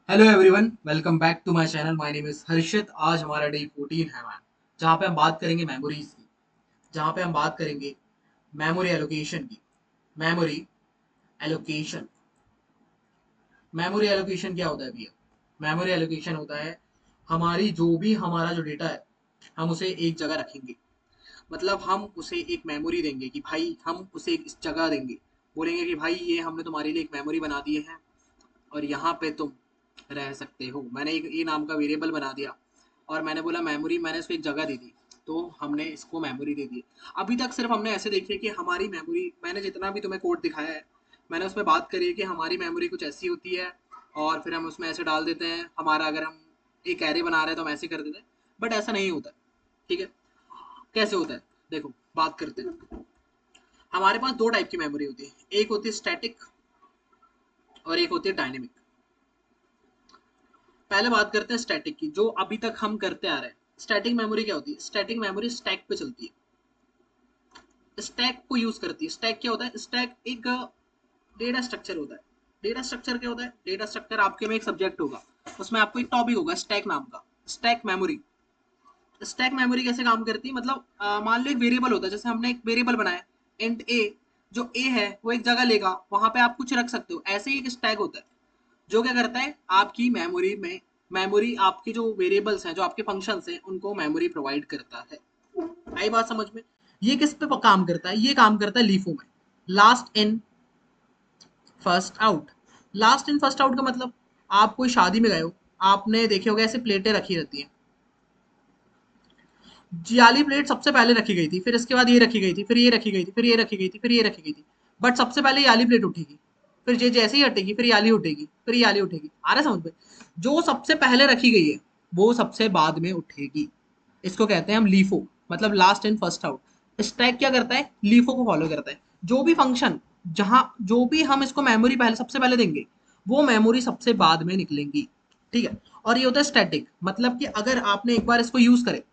Hello everyone, welcome back to my channel. My name is Harshit. आज हमारा day 14 है ma'am, जहाँ पे हम बात करेंगे मेमोरीज की, जहाँ पे हम बात करेंगे मेमोरी एलोकेशन की। Memory allocation. मेमोरी एलोकेशन क्या होता है भैया? मेमोरी एलोकेशन होता है हमारा जो डेटा है, हम उसे एक जगह रखेंगे। मतलब हम उसे एक मेमोरी देंगे कि भाई हम उसे एक इस जगह देंगे। बोलेंगे कि भाई ये हमने तुम्हारे लिए एक मेमोरी बना दी है और यहाँ पे तुम रह सकते हो। मैंने एक ए नाम का वेरिएबल बना दिया और मैंने बोला मेमोरी, मैंने इसको एक जगह दे दी, तो हमने इसको मेमोरी दे दी। अभी तक सिर्फ हमने ऐसे देखी है कि हमारी मेमोरी, मैंने जितना भी तुम्हें कोड दिखाया है, मैंने उसमें बात करी है कि हमारी मेमोरी कुछ ऐसी होती है और फिर हम उसमें ऐसे डाल देते हैं। हमारा अगर हम एक एरे बना रहे हैं तो हम ऐसे कर देते हैं, बट ऐसा नहीं होता। ठीक है, कैसे होता है? देखो, बात करते हैं। हमारे पास दो टाइप की मेमोरी होती है, एक होती है स्टैटिक और एक होती है डायनेमिक। पहले बात करते हैं स्टैटिक की, जो अभी तक हम करते आ रहे हैं। स्टैटिक मेमोरी क्या होती है? स्टैटिक मेमोरी स्टैक पे चलती है, स्टैक को यूज करती है। स्टैक क्या होता है? स्टैक एक डेटा स्ट्रक्चर होता है। डेटा स्ट्रक्चर क्या होता है? डेटा स्ट्रक्चर आपके में एक सब्जेक्ट होगा, उसमें आपको एक टॉपिक होगा स्टैक नाम का। Stack memory. स्टैक मेमोरी कैसे काम करती है? मतलब मान लो एक वेरिएबल होता है, जैसे हमने एक वेरिएबल बनाया इंट ए। जो ए है वो एक जगह लेगा, वहां पे आप कुछ रख सकते हो। ऐसे ही एक स्टैक होता है जो क्या करता है, आपकी मेमोरी में, मेमोरी आपके जो वेरिएबल्स हैं, जो आपके फंक्शंस हैं, उनको मेमोरी प्रोवाइड करता है। आई बात समझ में? ये किस पे काम करता है? ये काम करता है लीफो में। Last in first out. Last in first out का मतलब, आप कोई शादी में गए हो, आपने देखे होगे ऐसे प्लेटें रखी रहती हैं। जाली प्लेट सबसे पहले रखी गई थी, फिर इसके बाद ये रखी गई थी, फिर ये रखी गई थी, फिर ये रखी गई थी, फिर ये रखी गई थी। बट सबसे पहले ये आली प्लेट उठेगी, फिर ये जैसे ही हटेगी फिर ये आली उठेगी, फिर ये आली उठेगी। आ रहा है समझ में? जो सबसे पहले रखी गई है वो सबसे बाद में उठेगी। इसको कहते हैं हम लीफो, मतलब last in first out. Stack क्या करता है? लीफो को फॉलो करता है। जो भी फंक्शन, जहां जो भी हम इसको मेमोरी पहले सबसे पहले देंगे, वो मेमोरी सबसे बाद में निकलेंगी। ठीक है। और ये होता है स्टैटिक, मतलब कि अगर आपने एक बार इसको यूज करे,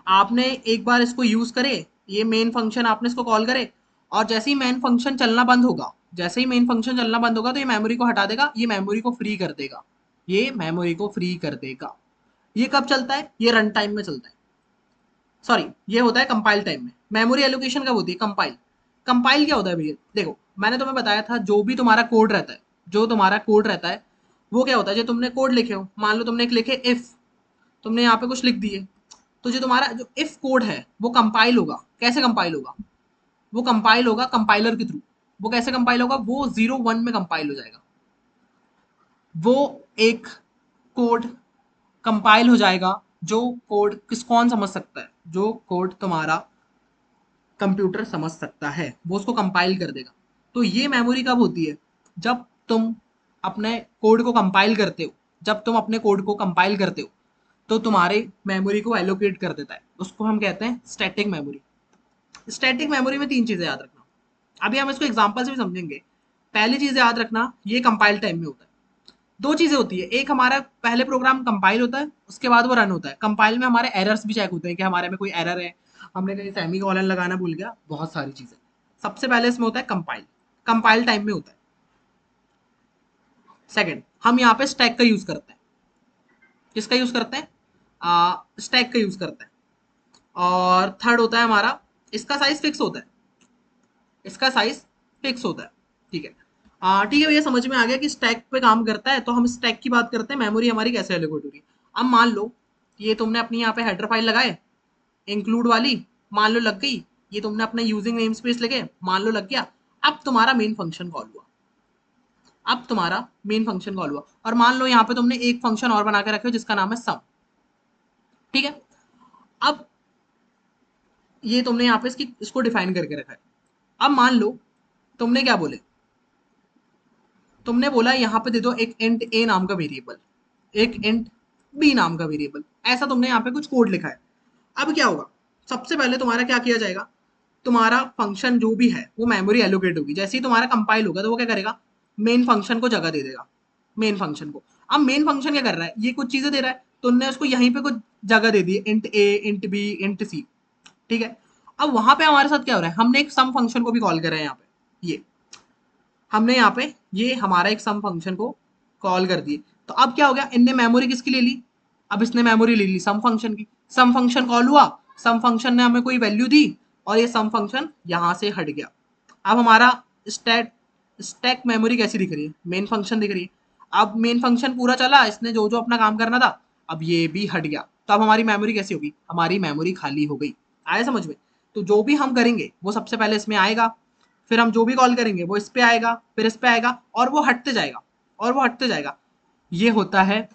आपने एक बार इसको यूज करे, ये मेन फंक्शन आपने इसको कॉल करे, और जैसे ही मेन फंक्शन चलना बंद होगा, जैसे ही मेन फंक्शन चलना बंद होगा तो ये मेमोरी को हटा देगा, ये मेमोरी को फ्री कर देगा। ये मेमोरी को फ्री कर देगा। ये कब चलता है? ये रन टाइम में चलता है। सॉरी, ये होता है कंपाइल टाइम में। मेमोरी एलोकेशन कब होती है? कंपाइल। कंपाइल क्या होता है भैया? देखो, मैंने तुम्हें बताया था, जो भी तुम्हारा कोड रहता है, जो तुम्हारा कोड रहता है, वो क्या होता है? जो तुमने कोड लिखे हो, मान लो तुमने एक लिखे इफ, तुमने यहाँ पे कुछ लिख दिए, तो जो तुम्हारा जो इफ कोड है वो कंपाइल होगा। कैसे कंपाइल होगा? वो कंपाइल होगा कंपाइलर के थ्रू। वो कैसे कंपाइल होगा? वो 0 1 में कंपाइल हो जाएगा। वो एक कोड कंपाइल हो जाएगा। जो कोड किस कौन समझ सकता है? जो कोड तुम्हारा कंप्यूटर समझ सकता है, वो उसको कंपाइल कर देगा। तो ये मेमोरी कब होती है? जब तुम अपने कोड को कंपाइल करते हो। जब तुम अपने कोड को कंपाइल करते हो तो तुम्हारे मेमोरी को एलोकेट कर देता है, उसको हम कहते हैं स्टैटिक मेमोरी। स्टैटिक मेमोरी में तीन चीजें याद रखना। अभी हम इसको एग्जांपल से भी समझेंगे। पहली चीज याद रखना, ये कंपाइल टाइम में होता है। दो चीजें होती है, एक हमारा पहले प्रोग्राम कंपाइल होता है, उसके बाद वो रन होता है। कंपाइल में हमारे एरर्स भी चेक होते हैं कि हमारे में कोई एरर है, हमने कहीं सेमी कॉलन लगाना भूल गया, बहुत सारी चीजें। सबसे पहले इसमें होता है कंपाइल। कंपाइल टाइम में होता है। सेकंड, हम यहाँ पे स्टैक का यूज करते हैं। किसका यूज करते हैं? स्टैक का यूज करते हैं। और थर्ड होता है हमारा, इसका साइज फिक्स होता है। इसका साइज फिक्स होता है। ठीक है। ठीक है भैया, समझ में आ गया कि स्टैक पे काम करता है। तो हम स्टैक की बात करते हैं, मेमोरी हमारी कैसे एलोकेट होगी। अब मान लो ये तुमने अपनी यहाँ पे हेडर फाइल लगाए, इंक्लूड वाली, मान लो लग गई। ये तुमने अपना यूजिंग नेम स्पेस लगे, मान लो लग गया। अब तुम्हारा मेन फंक्शन कॉल हुआ। अब तुम्हारा मेन फंक्शन कॉल हुआ, और मान लो यहाँ पे तुमने एक फंक्शन और बना के रखे हो जिसका नाम है सम। ठीक है। अब ये तुमने यहाँ पे इसको डिफाइन करके रखा है। अब मान लो तुमने क्या बोले, तुमने बोला यहाँ पे दे दो एक इंट ए नाम का वेरिएबल, एक इंट बी नाम का वेरिएबल। ऐसा तुमने यहाँ पे कुछ कोड लिखा है। अब क्या होगा? सबसे पहले तुम्हारा क्या किया जाएगा? तुम्हारा फंक्शन जो भी है वो मेमोरी एलोकेट होगी। जैसे ही तुम्हारा कंपाइल होगा तो वो क्या करेगा? मेन फंक्शन को जगह दे देगा। मेन फंक्शन को। अब मेन फंक्शन क्या कर रहा है? ये कुछ चीजें दे रहा है, तुमने उसको यहीं पे कुछ जगह दे दी, इंट ए, इंट बी, इंट सी। ठीक है। अब वहां पे हमारे साथ क्या हो रहा है? हमने एक सम फंक्शन को भी कॉल कर रहे हैं यहाँ पे। ये हमने यहाँ पे ये हमारा एक सम फंक्शन को कॉल कर दिए। तो अब क्या हो गया, इनने मेमोरी किसकी ले ली, अब इसने मेमोरी ले ली सम फंक्शन की। सम फंक्शन कॉल हुआ, सम फंक्शन ने हमें कोई वैल्यू दी और ये सम फंक्शन यहां से हट गया। अब हमारा स्टैक स्टैक मेमोरी कैसी दिख रही है, मेन फंक्शन दिख रही है। अब मेन फंक्शन पूरा चला, इसने जो जो अपना काम करना था, अब ये भी हट गया। तो अब हमारी मेमोरी कैसी होगी, हमारी मेमोरी खाली हो गई। आया समझ में। तो जो भी हम करेंगे वो सबसे पहले इसमें आएगा, फिर हम जो भी कॉल करेंगे वो इस पे आएगा, फिर इस पे आएगा, और वो हटते जाएगा, और वो हटते जाएगा। ये होता है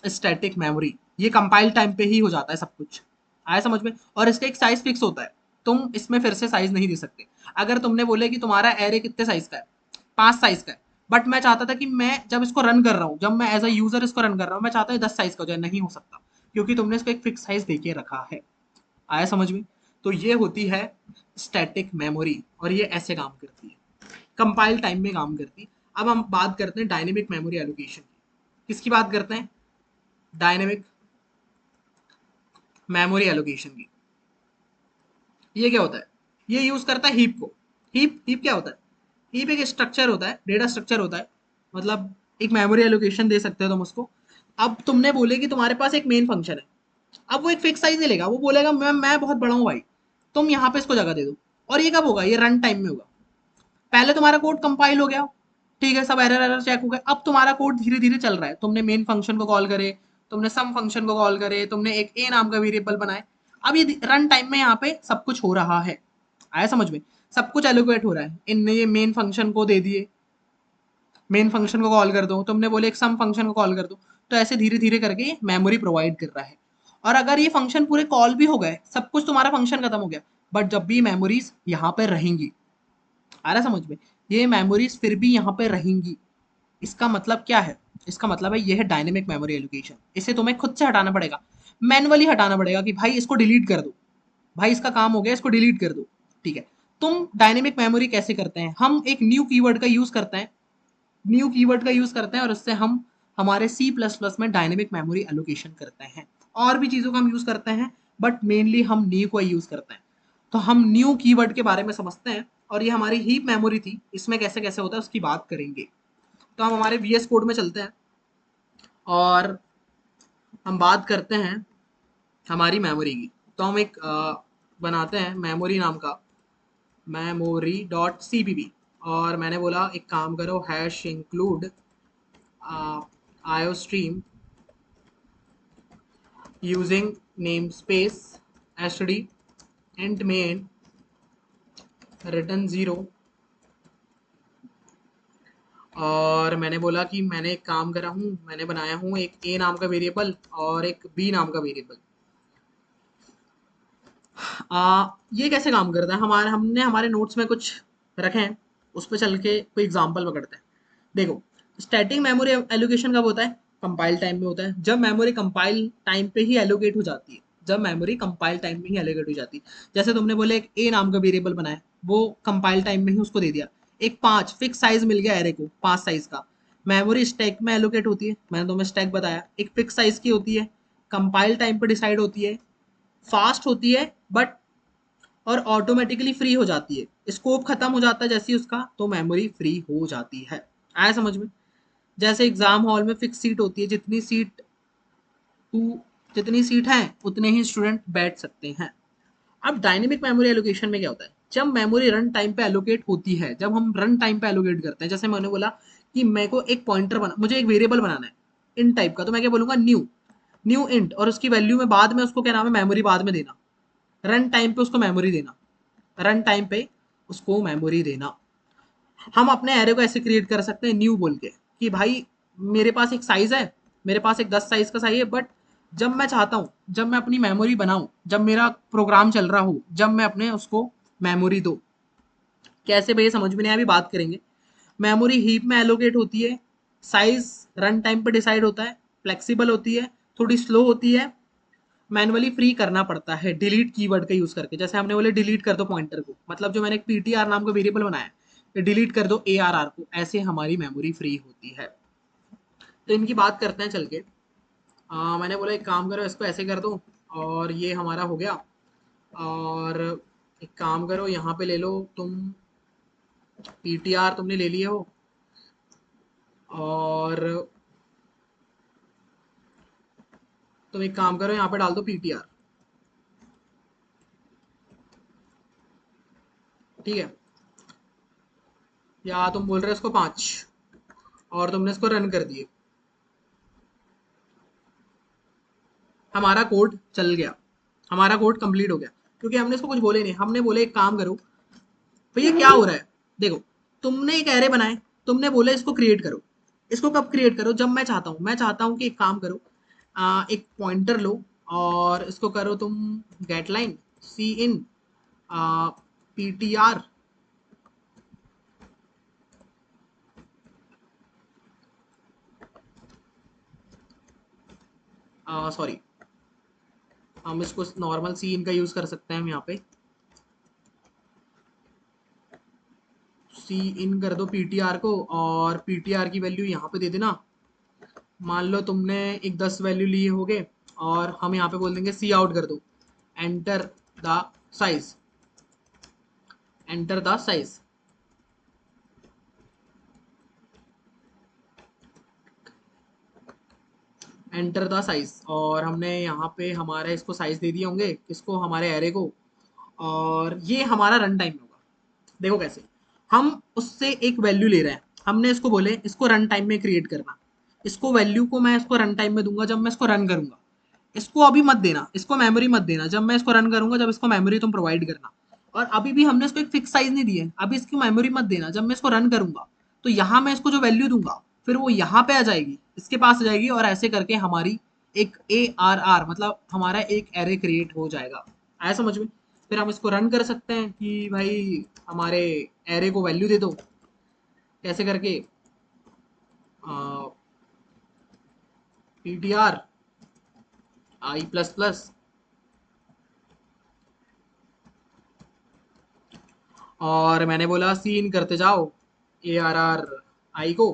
स्टैटिक मेमोरी। ये कंपाइल टाइम पे ही हो जाता है सब कुछ। आया समझ में। और इसका एक साइज फिक्स होता है, तुम इसमें फिर से साइज नहीं दे सकते। अगर तुमने बोले कि तुम्हारा एरे कितने साइज का है, 5 साइज का है, बट मैं चाहता था कि मैं जब इसको रन कर रहा हूँ, जब मैं एज अ यूजर इसको रन कर रहा हूँ, मैं चाहता हूँ 10 साइज का हो जाए, नहीं हो सकता, क्योंकि तुमने इसको एक फिक्स साइज देके रखा है। आया समझ में। तो ये होती है स्टैटिक मेमोरी, और ये ऐसे काम करती है, कंपाइल टाइम में काम करती है। अब हम बात करते हैं डायनेमिक मेमोरी एलोकेशन की। किसकी बात करते हैं, डायनेमिक मेमोरी एलोकेशन की। ये क्या होता है, ये यूज करता है हीप को। हीप हीप क्या होता है, हीप एक स्ट्रक्चर होता है, डेटा स्ट्रक्चर होता है, मतलब एक मेमोरी एलोकेशन दे सकते हो तुम उसको। अब तुमने बोले कि तुम्हारे पास एक मेन फंक्शन है, अब वो एक फिक्स साइज नहीं लेगा, वो बोलेगा मैं बहुत बड़ा हूँ भाई, तुम यहाँ पे इसको जगह दे दो। और ये कब होगा, ये रन टाइम में होगा। पहले तुम्हारा कोड कंपाइल हो गया, ठीक है, सब एरर एरर चेक हो गए, अब तुम्हारा कोड धीरे धीरे चल रहा है, तुमने मेन फंक्शन को कॉल करे, तुमने सम फंक्शन को कॉल करे, तुमने एक ए नाम का वेरिएबल बनाए। अब ये रन टाइम में यहाँ पे सब कुछ हो रहा है। आया समझ में। सब कुछ एलोकेट हो रहा है, इनने ये मेन फंक्शन को दे दिए, मेन फंक्शन को कॉल कर दो, तुमने बोले एक सम फंक्शन को कॉल कर दो। तो ऐसे धीरे धीरे करके ये मेमोरी प्रोवाइड कर रहा है। और अगर ये फंक्शन पूरे कॉल भी हो गए, सब कुछ तुम्हारा फंक्शन खत्म हो गया, बट जब भी मेमोरीज यहाँ पे रहेंगी, आ रहा समझ में, ये मेमोरीज फिर भी यहाँ पे रहेंगी। इसका मतलब क्या है, इसका मतलब है ये है डायनेमिक मेमोरी एलोकेशन। इसे तुम्हें खुद से हटाना पड़ेगा, मैनुअली हटाना पड़ेगा कि भाई इसको डिलीट कर दो, भाई इसका काम हो गया, इसको डिलीट कर दो। ठीक है। तुम डायनेमिक मेमोरी कैसे करते हैं, हम एक न्यू कीवर्ड का यूज करते हैं, न्यू कीवर्ड का यूज करते हैं, और उससे हम हमारे सी प्लस प्लस में डायनेमिक मेमोरी एलोकेशन करते हैं। और भी चीजों का हम यूज करते हैं, बट मेनली हम न्यू का यूज करते हैं। तो हम न्यू कीवर्ड के बारे में समझते हैं, और ये हमारी हीप मेमोरी थी, इसमें कैसे कैसे होता है उसकी बात करेंगे। तो हम हमारे वीएस कोड में चलते हैं, और हम बात करते हैं हमारी मेमोरी की। तो हम एक बनाते हैं मेमोरी नाम का, मेमोरी डॉट cpp। और मैंने बोला एक काम करो, hash include iostream using name space SD and main return 0। और मैंने बोला कि मैंने एक काम करा हूँ, मैंने बनाया हूँ एक ए नाम का वेरिएबल और एक बी नाम का वेरिएबल। ये कैसे काम करता है, हमारे हमने हमारे नोट्स में कुछ रखे हैं, उस पर चल के कोई एग्जांपल पकड़ते हैं। देखो, स्टैटिक मेमोरी एलोकेशन कब होता है, कंपाइल टाइम में होता है, जब मेमोरी कंपाइल टाइम पे ही एलोकेट हो जाती है, जब मेमोरी कंपाइल टाइम में ही एलोकेट हो जाती है। जैसे तुमने बोले एक ए नाम का वेरिएबल बनाया, वो कंपाइल टाइम में ही उसको दे दिया। एक 5 फिक्स साइज मिल गया एरे को, 5 साइज का, मेमोरी स्टैक में एलोकेट होती है, मैंने तुम्हें स्टैक बताया, एक फिक्स साइज की होती है, कंपाइल टाइम पे डिसाइड होती है, फास्ट होती है, बट और ऑटोमेटिकली फ्री हो जाती है, स्कोप खत्म हो जाता है जैसे ही उसका, तो मेमोरी फ्री हो जाती है। आया समझ में। जैसे एग्जाम हॉल में फिक्स सीट होती है, टू जितनी सीट है उतने ही स्टूडेंट बैठ सकते हैं। अब डायनेमिक मेमोरी एलोकेशन में क्या होता है, जब मेमोरी रन टाइम पे एलोकेट होती है, जब हम रन टाइम पे एलोकेट करते हैं, जैसे मैंने बोला कि मेरे को एक पॉइंटर बना, मुझे एक वेरिएबल बनाना है इन टाइप का, तो मैं क्या बोलूंगा, न्यू न्यू इंट, और उसकी वैल्यू में बाद में उसको क्या नाम है, मेमोरी बाद में देना, रन टाइम पे उसको मेमोरी देना, रन टाइम पे उसको मेमोरी देना। हम अपने एरे को ऐसे क्रिएट कर सकते हैं न्यू बोल के, कि भाई मेरे पास एक साइज है, मेरे पास एक 10 साइज का साइज है, बट जब मैं चाहता हूँ, जब मैं अपनी मेमोरी बनाऊं, जब मेरा प्रोग्राम चल रहा हो, जब मैं अपने उसको मेमोरी दो, कैसे भैया समझ में नहीं आया, अभी बात करेंगे। मेमोरी हीप में एलोकेट होती है, साइज रन टाइम पे डिसाइड होता है, फ्लेक्सिबल होती है, थोड़ी स्लो होती है, मैनुअली फ्री करना पड़ता है डिलीट कीवर्ड का यूज करके। जैसे हमने बोले डिलीट कर दो पॉइंटर को, मतलब जो मैंने एक पीटीआर नाम का वेरिएबल बनाया है, डिलीट कर दो एआरआर को, ऐसे हमारी मेमोरी फ्री होती है। तो इनकी बात करते हैं चल के। मैंने बोला एक काम करो, इसको ऐसे कर दो, और ये हमारा हो गया। और एक काम करो, यहाँ पे ले लो तुम, पीटीआर तुमने ले लिए हो, और तुम एक काम करो, यहाँ पे डाल दो पीटीआर। ठीक है, या तुम बोल रहे हो इसको 5, और तुमने इसको रन कर दिए, हमारा कोड चल गया, हमारा कोड कंप्लीट हो गया, क्योंकि हमने इसको कुछ बोले नहीं। हमने बोले एक काम करो भैया, क्या हो रहा है देखो, तुमने एक एरे बनाए, तुमने बोले इसको क्रिएट करो। इसको कब क्रिएट करो? जब मैं चाहता हूँ। मैं चाहता हूँ कि एक काम करो, एक पॉइंटर लो और इसको करो तुम गेट लाइन सी इन पीटीआर, सॉरी, हम इसको नॉर्मल सी इन का यूज कर सकते हैं हम यहाँ पे। सी इन कर दो पीटीआर को, और पीटीआर की वैल्यू यहाँ पे दे देना। मान लो तुमने एक 10 वैल्यू लिए होगे, और हम यहाँ पे बोल देंगे सी आउट कर दो, enter the size, enter the size. Enter the size, और हमने यहाँ पे हमारे इसको साइज दे दिए होंगे, इसको हमारे एरे को, और ये हमारा रन टाइम होगा। देखो कैसे, हम उससे एक वैल्यू ले रहे हैं, हमने इसको बोले इसको रन टाइम में क्रिएट करना, इसको वैल्यू को मैं इसको रन टाइम में दूंगा जब मैं इसको रन करूंगा। इसको अभी मत देना, इसको मेमोरी मत देना, जब मैं इसको रन करूंगा, जब इसको मेमोरी तुम प्रोवाइड करना। और अभी भी हमने इसको एक फिक्स साइज नहीं दिया है, अभी इसकी मेमोरी मत देना, जब मैं इसको रन करूंगा तो यहाँ मैं इसको जो वैल्यू दूंगा, फिर वो यहाँ पे आ जाएगी, इसके पास आ जाएगी, और ऐसे करके हमारी एक ARR मतलब हमारा एक एरे क्रिएट हो जाएगा। आया समझ में? फिर हम इसको रन कर सकते हैं कि भाई हमारे एरे को वैल्यू दे दो, कैसे करके, ptr i प्लस प्लस, और मैंने बोला सीन करते जाओ ARR आई को,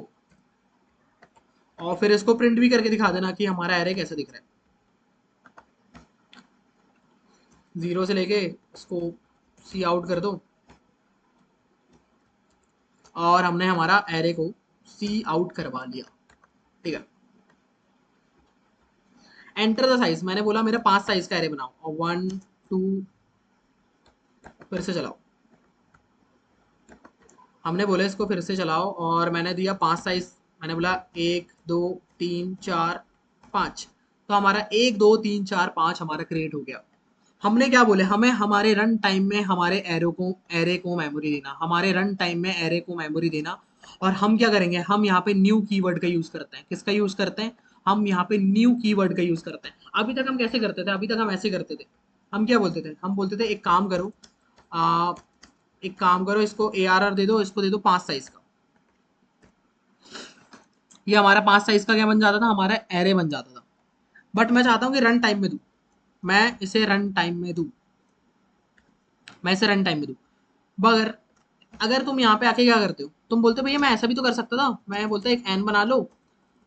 और फिर इसको प्रिंट भी करके दिखा देना कि हमारा एरे कैसे दिख रहा है, 0 से लेके इसको सी आउट कर दो, और हमने हमारा एरे को सी आउट करवा लिया। ठीक है, एंटर द साइज, मैंने बोला मेरा 5 साइज का एरे बनाओ, और 1 2, फिर से चलाओ, हमने बोला इसको फिर से चलाओ, और मैंने दिया 5 साइज, मैंने बोला 1 2 3 4 5, तो हमारा 1 2 3 4 5 हमारा क्रिएट हो गया। हमने क्या बोले, हमें हमारे रन टाइम में हमारे एरे को मेमोरी देना, हमारे रन टाइम में एरे को मेमोरी देना। और हम क्या करेंगे, हम यहाँ पे न्यू कीवर्ड का यूज करते हैं। किसका यूज करते हैं? हम यहाँ पे न्यू कीवर्ड का यूज करते हैं। अभी तक हम कैसे करते थे? अभी तक हम ऐसे करते थे, हम क्या बोलते थे? हम बोलते थे एक काम करो, आ, एक काम करो, इसको ARR दे दो, इसको दे दो 5 साइज का। ये हमारा 5 साइज का क्या बन जाता था? हमारा एरे बन जाता था। बट मैं चाहता हूँ कि रन टाइम में दूँ, मैं इसे रन टाइम में दूँ, मैं इसे रन टाइम में दूँ। मगर अगर तुम यहाँ पे आके क्या करते हो, तुम बोलते हो भैया मैं ऐसा भी तो कर सकता था, मैं बोलता एक एन बना लो,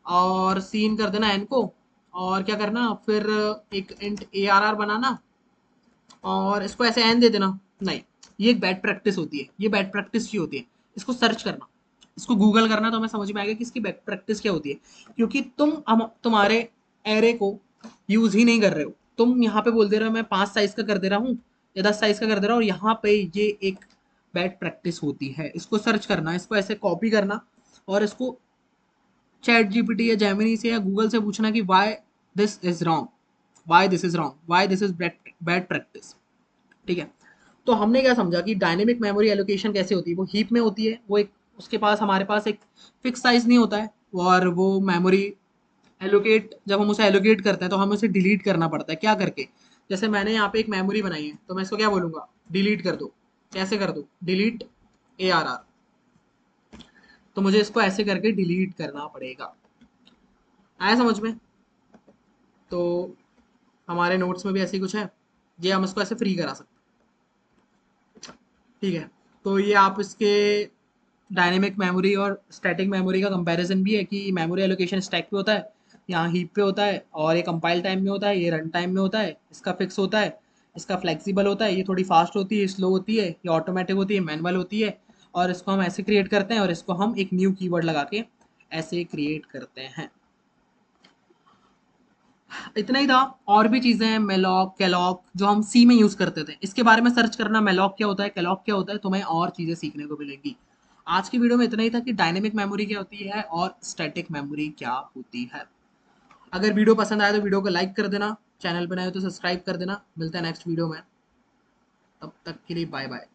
और सीन कर देना एन को, और क्या करना फिर, एक इंट ARR बनाना, और इसको ऐसे एन दे देना। नहीं, ये एक बैड प्रैक्टिस होती है, ये बैड प्रैक्टिस की होती है। इसको सर्च करना, इसको गूगल करना, तो हमें समझ में आएगा कि इसकी बैड प्रैक्टिस क्या होती है। क्योंकि तुम्हारे एरे को यूज ही नहीं कर रहे हो, तुम यहाँ पे बोल दे रहे हो मैं 5 साइज का कर दे रहा हूँ या 10 साइज का कर दे रहा हूँ, और यहाँ पे ये एक बैड प्रैक्टिस होती है। इसको सर्च करना, इसको ऐसे कॉपी करना, और इसको चैट जीपीटी या जेमिनी से या गूगल से पूछना कि why this is wrong, why this is wrong, why this is bad practice. ठीक है, तो हमने क्या समझा कि डायनेमिक मेमोरी एलोकेशन कैसे होती है, वो हीप में होती है, वो एक उसके पास हमारे पास एक फिक्स साइज नहीं होता है, और वो मेमोरी एलोकेट, जब हम उसे एलोकेट करते हैं तो हमें उसे डिलीट करना पड़ता है। क्या करके? जैसे मैंने यहाँ पे एक मेमोरी बनाई है, तो मैं इसको क्या बोलूंगा, डिलीट कर दो। कैसे कर दो? डिलीट ARR, तो मुझे इसको ऐसे करके डिलीट करना पड़ेगा। आया समझ में? तो हमारे नोट्स में भी ऐसे ही कुछ है, ये हम इसको ऐसे फ्री करा सकते हैं। ठीक है, तो ये आप इसके डायनेमिक मेमोरी और स्टैटिक मेमोरी का कंपैरिजन भी है कि मेमोरी एलोकेशन स्टैक पे होता है, यहाँ हीप पे होता है, और ये कंपाइल टाइम में होता है, ये रन टाइम में होता है, इसका फिक्स होता है, इसका फ्लेक्सिबल होता है, ये थोड़ी फास्ट होती है, स्लो होती है, ये ऑटोमेटिक होती है, मैनुअल होती है। और इसको हम ऐसे क्रिएट करते हैं, और इसको हम एक न्यू कीवर्ड लगा के ऐसे क्रिएट करते हैं। इतना ही था। और भी चीजें हैं, मेलॉक, कैलॉक, जो हम सी में यूज करते थे, इसके बारे में सर्च करना, मेलॉक क्या होता है, कैलॉक क्या होता है, तुम्हें और चीजें सीखने को मिलेंगी। आज की वीडियो में इतना ही था कि डायनेमिक मेमोरी क्या होती है और स्टैटिक मेमोरी क्या होती है। अगर वीडियो पसंद आया तो वीडियो को लाइक कर देना, चैनल पर नए हो तो सब्सक्राइब कर देना। मिलते हैं नेक्स्ट वीडियो में, तब तक के लिए बाय बाय।